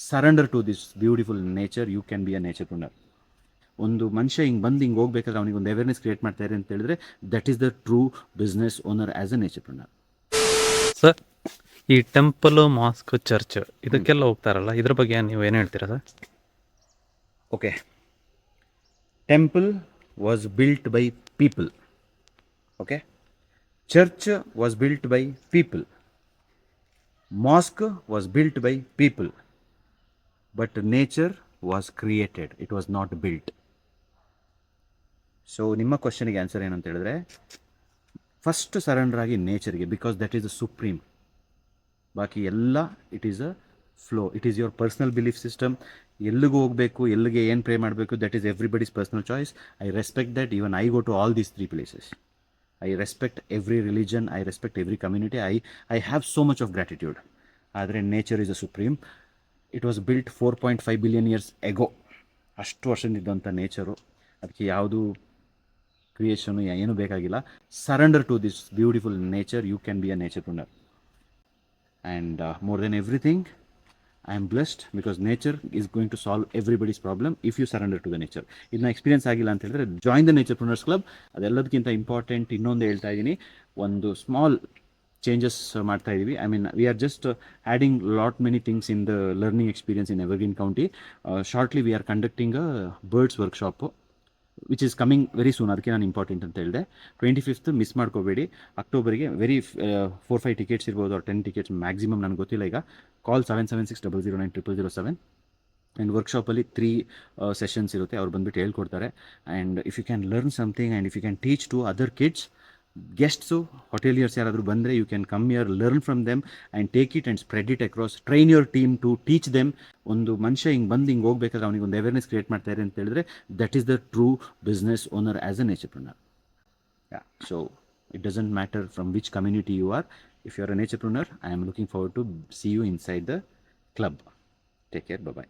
Surrender to this beautiful nature, you can be a naturepreneur. ಒಂದು ಮನುಷ್ಯ ಹಿಂಗೆ ಬಂದು ಹಿಂಗೆ ಹೋಗ್ಬೇಕಾದ್ರೆ ಅವನಿಗೆ ಒಂದು ಅವೇರ್ನೆಸ್ ಕ್ರಿಯೇಟ್ ಮಾಡ್ತಾರೆ ಅಂತ ಹೇಳಿದ್ರೆ that is the true business owner as a naturepreneur. Sir, ಈ ಟೆಂಪಲ್, ಮಾಸ್ಕ್, ಚರ್ಚ್ ಇದಕ್ಕೆಲ್ಲ ಹೋಗ್ತಾರಲ್ಲ, ಇದ್ರ ಬಗ್ಗೆ ನೀವು ಏನು ಹೇಳ್ತೀರಾ sir? Okay, temple was built by people. Okay, church was built by people, mosque was built by people, but nature was created, it was not built. So ನಿಮ್ಮ ಕ್ವಶನಿಗೆ ಆನ್ಸರ್ ಏನಂತ ಹೇಳಿದ್ರೆ, ಫಸ್ಟ್ ಸರೆಂಡರ್ ಆಗಿ ನೇಚರ್ಗೆ, because that is the supreme. ಬಾಕಿ ಎಲ್ಲ it is a flow, it is your personal belief system. ಎಲ್ಲಿಗೂ ಹೋಗಬೇಕು, ಎಲ್ಲಿಗೆ ಏನು ಪ್ರೇ ಮಾಡಬೇಕು, that is everybody's personal choice. I respect that. Even I go to all these 3 places. I respect every religion, I respect every community, I have so much of gratitude. ಆದರೆ nature is a supreme. It was built 4.5 billion years ago. ಅಷ್ಟು ವರ್ಷದಿಂದಂಥ nature, ಅದಕ್ಕೆ ಯಾವುದು creation ಏನೂ ಬೇಕಾಗಿಲ್ಲ. Surrender to this beautiful nature, you can be a naturepreneur. And more than everything, I am blessed because nature is going to solve everybody's problem if you surrender to the nature. ಇದನ್ನ experience ಆಗಿಲ್ಲ ಅಂತ ಹೇಳಿದ್ರೆ join the ನೇಚರ್ಪ್ರನರ್ಸ್ club. ಅದೆಲ್ಲದಕ್ಕಿಂತ important ಇನ್ನೊಂದು ಹೇಳ್ತಾ ಇದ್ದೀನಿ, ಒಂದು small changes ಮಾಡ್ತಾ ಇದ್ದೀವಿ. I mean we are just adding lot many things in the learning experience in evergreen county. Shortly we are conducting a birds workshop which is coming very soon. ಅದಕ್ಕೆ ನಾನು important ಅಂತ ಹೇಳಿದೆ. 25th miss ಮಾಡ್ಕೋಬೇಡಿ. ಅಕ್ಟೋಬರಿಗೆ very 4-5 tickets ಇರ್ಬೋದು, 10 tickets maximum, ನನಗೆ ಗೊತ್ತಿಲ್ಲ ಈಗ. ಕಾಲ್ 7760090007. And ವರ್ಕ್ಶಾಪಲ್ಲಿ 3 sessions ಇರುತ್ತೆ, ಅವ್ರು ಬಂದುಬಿಟ್ಟು ಹೇಳ್ಕೊಡ್ತಾರೆ. And if you can learn something and if you can teach to other kids, guests, hoteliers ಯಾರಾದರೂ ಬಂದರೆ, you can come here, learn from them and take it and spread it across. Train your team to teach them. ಒಂದು ಮನುಷ್ಯ ಹಿಂಗೆ ಬಂದು ಹಿಂಗೆ ಹೋಗ್ಬೇಕಾದ್ರೆ ಅವನಿಗೆ ಒಂದು ಅವೇರ್ನೆಸ್ ಕ್ರಿಯೇಟ್ ಮಾಡ್ತಾರೆ ಅಂತ ಹೇಳಿದ್ರೆ that is the true business owner as a naturepreneur. Yeah, so it doesn't matter from which community you are. If you are a naturepreneur, I am looking forward to see you inside the club. Take care. Bye-bye.